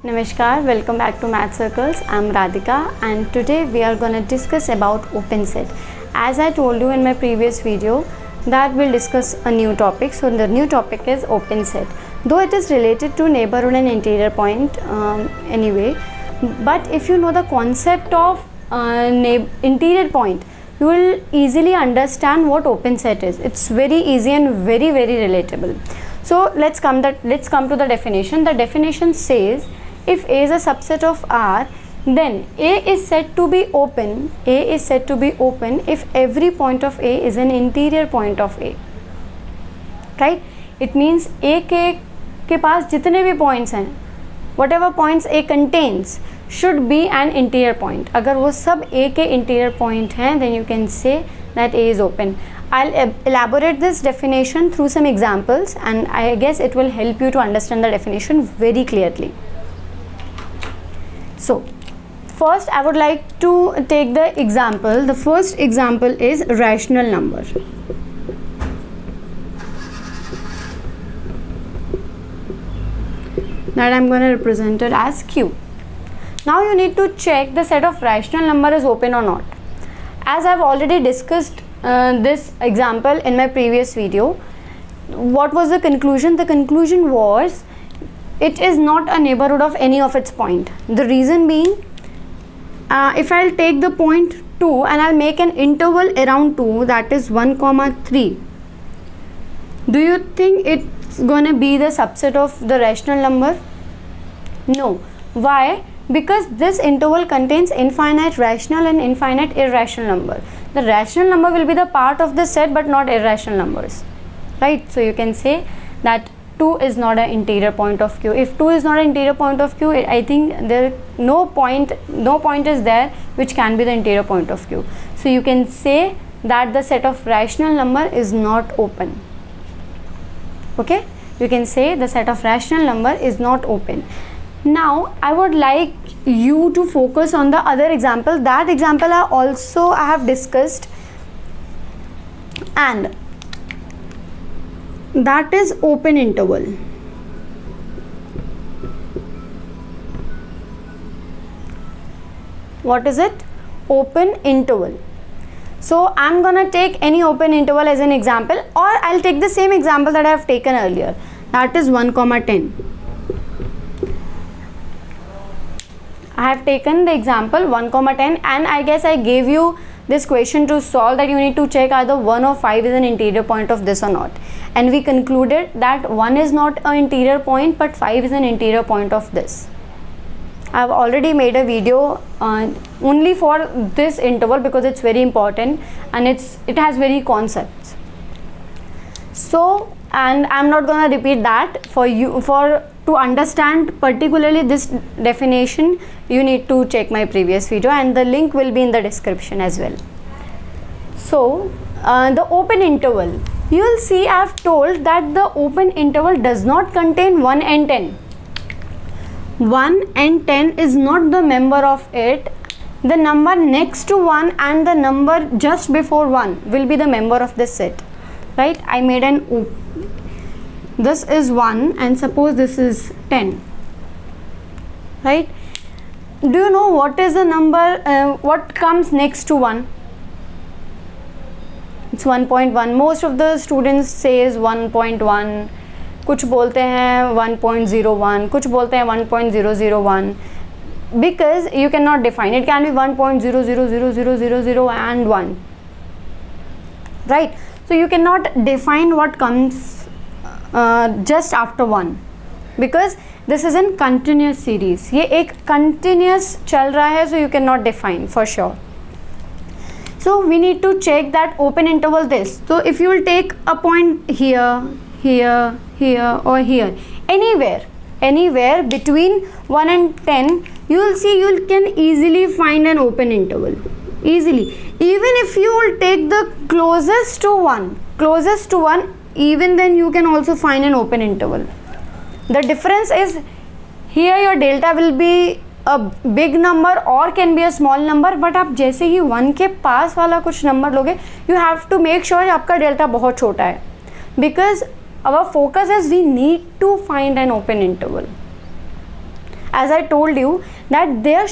Namaskar, welcome back to Math Circles. I'm Radhika and today we are going to discuss about open set. As I told you in my previous video that we'll discuss a new topic. So the new topic is open set. Though it is related to neighborhood and interior point anyway, but if you know the concept of interior point, you will easily understand what open set is. It's very easy and very relatable. So let's come to the definition. The definition says if A is a subset of R, then A is said to be open. A is said to be open if every point of A is an interior point of A. Right? It means A के पास जितने भी points हैं, whatever points A contains should be an interior point. अगर वो सब A के interior point हैं, then you can say that A is open. I'll elaborate this definition through some examples and I guess it will help you to understand the definition very clearly. So first I would like to take the example. The first example is rational number. That I'm going to represent it as Q. Now you need to check the set of rational number is open or not. As I've already discussed this example in my previous video, what was the conclusion? The conclusion was it is not a neighborhood of any of its point. The reason being, if I'll take the point 2 and I'll make an interval around 2, that is 1,3, do you think it's gonna be the subset of the rational number? No. Why? Because this interval contains infinite rational and infinite irrational number. The rational number will be the part of the set but not irrational numbers, right? So you can say that 2 is not an interior point of Q. If 2 is not an interior point of Q, I think there no point is there which can be the interior point of Q. So you can say that the set of rational number is not open. Okay, you can say the set of rational number is not open. Now I would like you to focus on the other example. That example I have discussed, and that is open interval. What is it? Open interval. So I'm gonna take any open interval as an example, or I'll take the same example that I have taken earlier, that is 1,10. I have taken the example 1,10 and I guess I gave you this question to solve, that you need to check either 1 or 5 is an interior point of this or not, and we concluded that 1 is not an interior point but 5 is an interior point of this. I have already made a video only for this interval because it's very important and it has very concepts. So, and I'm not gonna repeat that for you. To understand particularly this definition, you need to check my previous video and the link will be in the description as well. So the open interval, you will see I have told that the open interval does not contain 1 and 10. 1 and 10 is not the member of it. The number next to 1 and the number just before 1 will be the member of this set, right? I made this is 1 and suppose this is 10, right? Do you know what is the number, what comes next to 1? It's 1.1. Most of the students says 1.1, कुछ बोलते हैं 1.01, कुछ बोलते हैं 1.001, because you cannot define. It can be 1.000000 and 1, right? So you cannot define what comes just after 1 because this is in continuous series. ये एक continuous चल रहा है, so you cannot define for sure. So we need to check that open interval this. So if you will take a point here, here, here or here, anywhere between 1 and 10, you will see you can easily find an open interval. Easily. Even if you will take the closest to 1, even then you can also find an open interval. The difference is here your delta will be a big number or can be a small number, but आप जैसे ही 1 के पास वाला कुछ number लोगे, you have to make sure आपका delta बहुत छोटा है, because our focus is we need to find an open interval. as I told you that there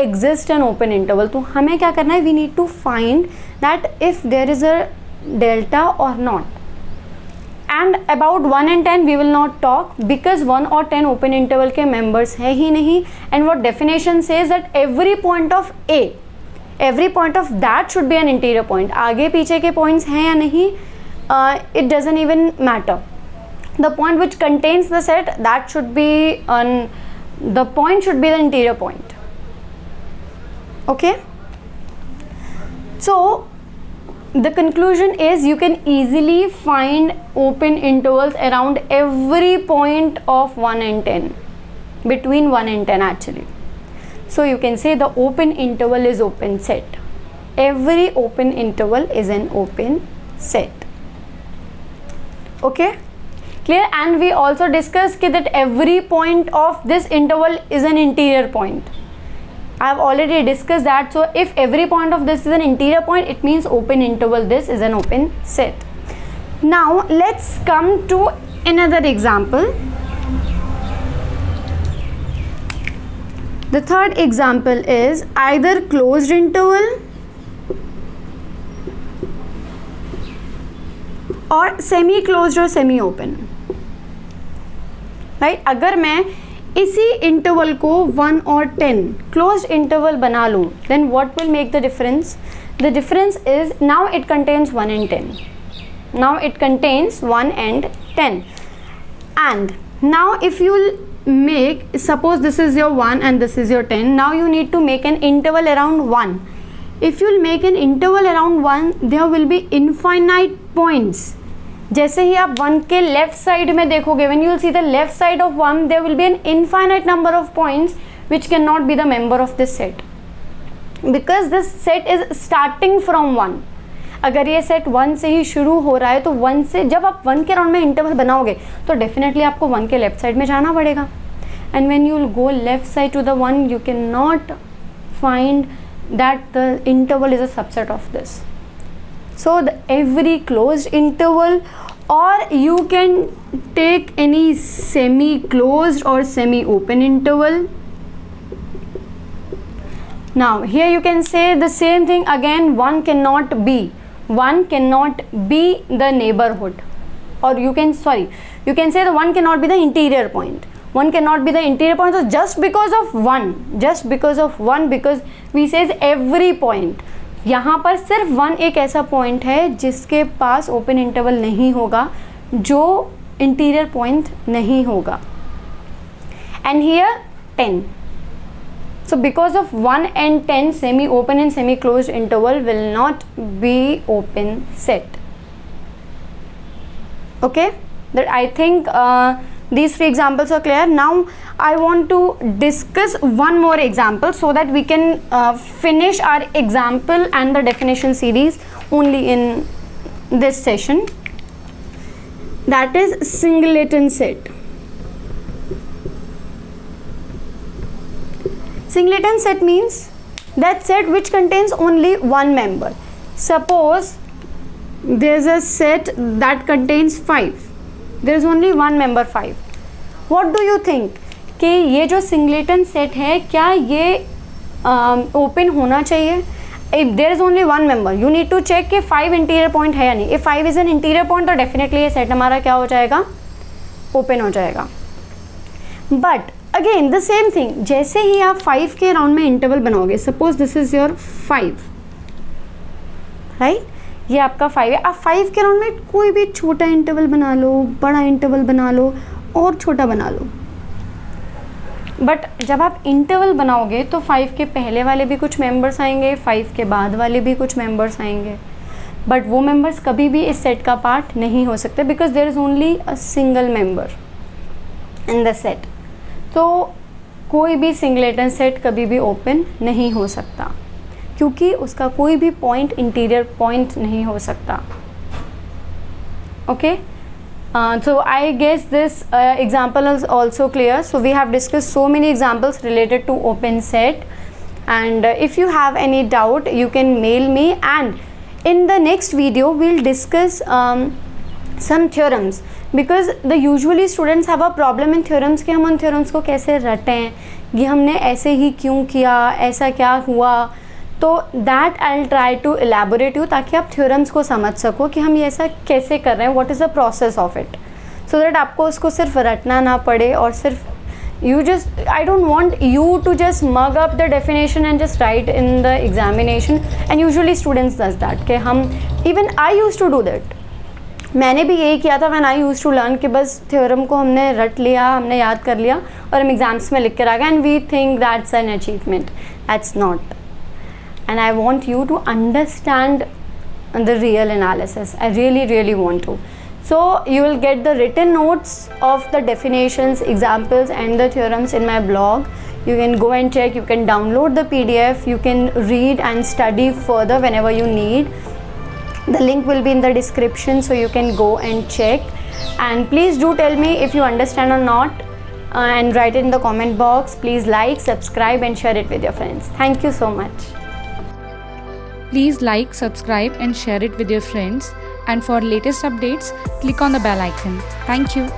exists an open interval. तो हमें क्या करना है, we need to find that if there is a delta or not. And about 1 and 10 we will not talk because 1 और 10 open interval के members है ही नहीं. And what definition says that every point of A, every point of that should be an interior point. आगे पीछे के points हैं या नहीं, it doesn't even matter. The point which contains the set, that should be the point should be the interior point. Okay, so the conclusion is you can easily find open intervals around every point of 1 and 10, between 1 and 10 actually. So you can say the open interval is open set. Every open interval is an open set. Okay, clear? And we also discussed that every point of this interval is an interior point. I have already discussed that. So if every point of this is an interior point, it means open interval this is an open set. Now let's come to another example. The third example is either closed interval और semi closed और semi open. Right, अगर मैं इसी interval को 1 और 10 closed interval बना लूँ, then what will make the difference? The difference is now it contains 1 and 10. Now it contains 1 and 10. And now if you make, suppose this is your 1 and this is your 10, now you need to make an interval around 1. If you will make an interval around 1, there will be infinite points. जैसे ही आप 1 के left side में देखोगे, when you will see the left side of 1, there will be an infinite number of points which cannot be the member of this set, because this set is starting from 1. अगर ये set 1 से ही शुरू हो रहा है तो 1 से जब आप 1 के राउंड में इंटरवल बनाओगे तो डेफिनेटली आपको 1 के लेफ्ट साइड में जाना पड़ेगा. And when you will go left side to the 1, you can not find that the interval is a subset of this. So every closed interval, or you can take any semi-closed or semi-open interval. Now here you can say the same thing again. One cannot be the neighborhood, or you can say the one cannot be the interior point. One cannot be the interior point. So just because of one, because we says every point. यहाँ पर सिर्फ 1 एक ऐसा point है जिसके पास open interval नहीं होगा, जो इंटीरियर पॉइंट नहीं होगा. And here 10. So because of 1 and 10, semi open and semi closed interval will not be open set. Okay, that I think these 3 examples are clear. Now I want to discuss one more example so that we can finish our example and the definition series only in this session. That is singleton set. Singleton set means that set which contains only one member. Suppose there is a set that contains 5. There is only one member 5. What do you think? कि ये जो singleton set है क्या ये open होना चाहिए? If there is only one member, you need to check कि 5 interior point है या नहीं. If 5 is an interior point तो डेफिनेटली ये सेट हमारा क्या हो जाएगा? ओपन हो जाएगा. But again the same thing, जैसे ही आप 5 के राउंड में इंटरवल बनाओगे, suppose this is your 5, right, ये आपका 5 है. आप 5 के राउंड में कोई भी छोटा इंटरवल बना लो, बड़ा इंटरवल बना लो और छोटा बना लो. बट जब आप इंटरवल बनाओगे तो 5 के पहले वाले भी कुछ मेंबर्स आएंगे, 5 के बाद वाले भी कुछ मेंबर्स आएंगे, बट वो मेंबर्स कभी भी इस सेट का पार्ट नहीं हो सकते, because there is only a single member in the set. तो कोई भी सिंगलेटन सेट कभी भी ओपन नहीं हो सकता, क्योंकि उसका कोई भी पॉइंट इंटीरियर पॉइंट नहीं हो सकता. Okay, so I guess this example is also clear. So we have discussed so many examples related to open set, and if you have any doubt you can mail me, and in the next video we'll discuss some theorems, because the usually students have a problem in theorems कि हम उन theorems को कैसे रटें, कि हमने ऐसे ही क्यों किया, ऐसा क्या हुआ. तो that I will try to elaborate you, ताकि आप theorems को समझ सको कि हम ये ऐसा कैसे कर रहे हैं, what is the process of it, so that आपको उसको सिर्फ रटना ना पड़े. और सिर्फ I don't want you to just mug up the definition and just write in the examination, and usually students does that कि हम, even I used to do that. मैंने भी यही किया था when I used to learn कि बस theorem को हमने रट लिया, हमने याद कर लिया और हम एग्जाम्स में लिख कर आ गए, and we think that's an achievement. That's not. And I want you to understand the real analysis. I really want to. So you will get the written notes of the definitions, examples and the theorems in my blog. You can go and check, you can download the PDF, you can read and study further whenever you need. The link will be in the description, so you can go and check. And please do tell me if you understand or not, and write it in the comment box. Please like, subscribe and share it with your friends. Thank you so much. Please like, subscribe and share it with your friends. And for latest updates, click on the bell icon. Thank you.